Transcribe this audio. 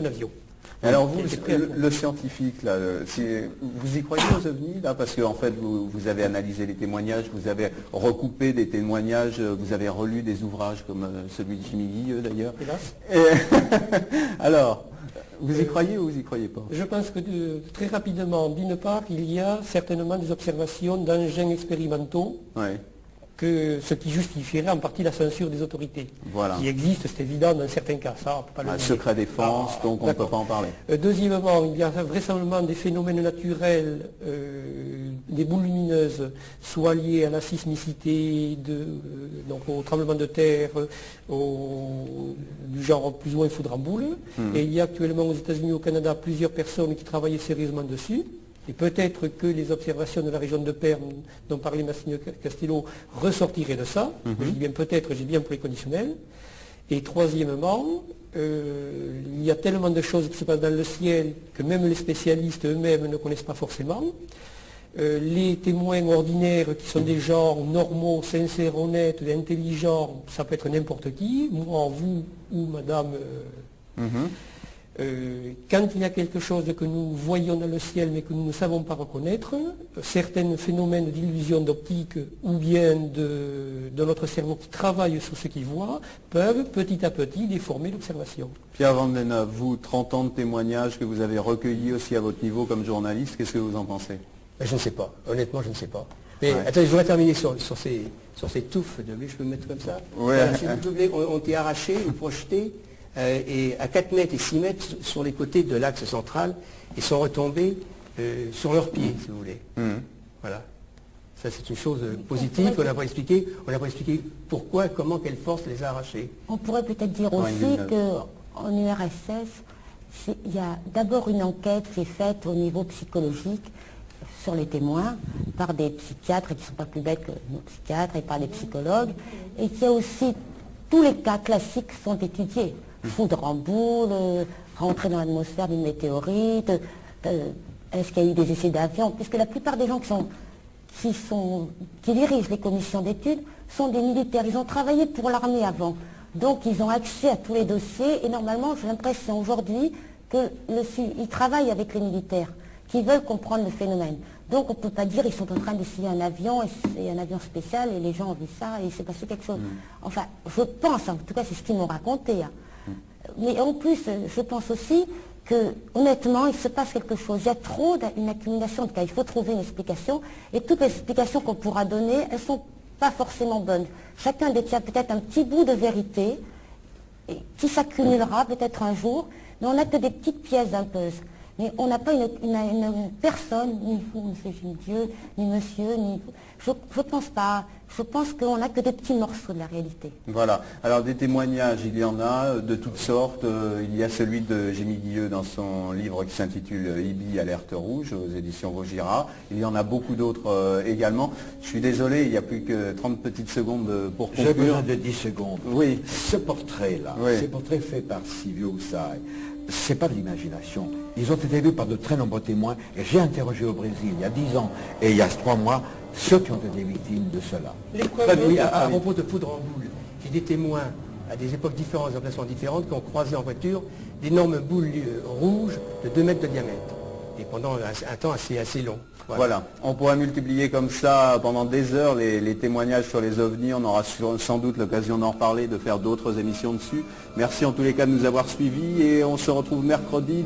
avion. Alors vous, le scientifique, là, vous y croyez aux ovnis là? Parce que en fait, vous avez analysé les témoignages, vous avez recoupé des témoignages, vous avez relu des ouvrages comme celui de Jimmy Guilleux d'ailleurs. Alors, vous y croyez ou vous y croyez pas? Je pense que très rapidement, d'une part, il y a certainement des observations d'engins expérimentaux. Ouais. Ce qui justifierait en partie la censure des autorités. Voilà. Qui existe, c'est évident, dans certains cas. Ça, on peut pas le Un nier. secret défense, donc on ne peut pas en parler. Deuxièmement, il y a vraisemblablement des phénomènes naturels, des boules lumineuses, soit liées à la sismicité, donc au tremblement de terre, du genre plus ou moins foudre en boule. Et il y a actuellement aux États-Unis et au Canada plusieurs personnes qui travaillent sérieusement dessus. Et peut-être que les observations de la région de Perm, dont parlait Massigno Castello, ressortiraient de ça. Je dis bien peut-être, j'ai bien pour les conditionnels. Et troisièmement, il y a tellement de choses qui se passent dans le ciel que même les spécialistes eux-mêmes ne connaissent pas forcément. Les témoins ordinaires qui sont des gens normaux, sincères, honnêtes, intelligents, ça peut être n'importe qui, moi, vous ou madame. Quand il y a quelque chose que nous voyons dans le ciel mais que nous ne savons pas reconnaître, certains phénomènes d'illusion d'optique ou bien de notre cerveau qui travaille sur ce qu'il voit peuvent petit à petit déformer l'observation. Pierre Van Den Heuvel, vous, 30 ans de témoignages que vous avez recueillis aussi à votre niveau comme journaliste, qu'est-ce que vous en pensez? Je ne sais pas, honnêtement je ne sais pas. Mais attendez, je voudrais terminer sur ces touffes de blé, je peux me mettre comme ça. Voilà, ces touffes de blé ont été arrachées ou projetées et à 4 mètres et 6 mètres sur les côtés de l'axe central et sont retombés sur leurs pieds, si vous voulez. Voilà. Ça, c'est une chose positive qu'on n'a pas expliqué. On n'a pas expliqué pourquoi, comment, quelle force les a arrachés. On pourrait peut-être dire aussi qu'en URSS, il y a d'abord une enquête qui est faite au niveau psychologique sur les témoins par des psychiatres qui ne sont pas plus bêtes que nos psychiatres et par des psychologues, et qu'il y a aussi tous les cas classiques sont étudiés. Foudre en boule, rentrer dans l'atmosphère d'une météorite, est-ce qu'il y a eu des essais d'avion, puisque la plupart des gens qui dirigent les commissions d'études sont des militaires, ils ont travaillé pour l'armée avant, donc ils ont accès à tous les dossiers et normalement j'ai l'impression aujourd'hui qu'ils travaillent avec les militaires qui veulent comprendre le phénomène. Donc on ne peut pas dire ils sont en train d'essayer un avion, et c'est un avion spécial et les gens ont vu ça et il s'est passé quelque chose. Enfin, je pense, en tout cas c'est ce qu'ils m'ont raconté. Mais en plus, je pense aussi que, honnêtement, il se passe quelque chose. Il y a trop une accumulation de cas. Il faut trouver une explication. Et toutes les explications qu'on pourra donner, elles ne sont pas forcément bonnes. Chacun détient peut-être un petit bout de vérité qui s'accumulera peut-être un jour, mais on n'a que des petites pièces d'un puzzle. Mais on n'a pas une personne, ni vous, M. Dieu, ni monsieur, ni... Je ne pense pas. Je pense qu'on n'a que des petits morceaux de la réalité. Voilà. Alors des témoignages, il y en a de toutes sortes. Il y a celui de Jimmy Guilleux dans son livre qui s'intitule IBI Alerte Rouge aux éditions Vaugirard. Il y en a beaucoup d'autres également. Je suis désolé, il n'y a plus que 30 petites secondes pour conclure. J'ai besoin de 10 secondes. Oui. Ce portrait-là, ce portrait fait par Silvio Ussai, c'est pas de l'imagination. Ils ont été vus par de très nombreux témoins et j'ai interrogé au Brésil il y a 10 ans et il y a 3 mois ceux qui ont été victimes de cela. Les preuves, oui, à propos de foudre en boule, j'ai des témoins à des époques différentes, des emplacements différentes, qui ont croisé en voiture d'énormes boules rouges de 2 mètres de diamètre. Et pendant un temps assez long. Voilà. On pourra multiplier comme ça pendant des heures les témoignages sur les ovnis. On aura sans doute l'occasion d'en reparler, de faire d'autres émissions dessus. Merci en tous les cas de nous avoir suivis et on se retrouve mercredi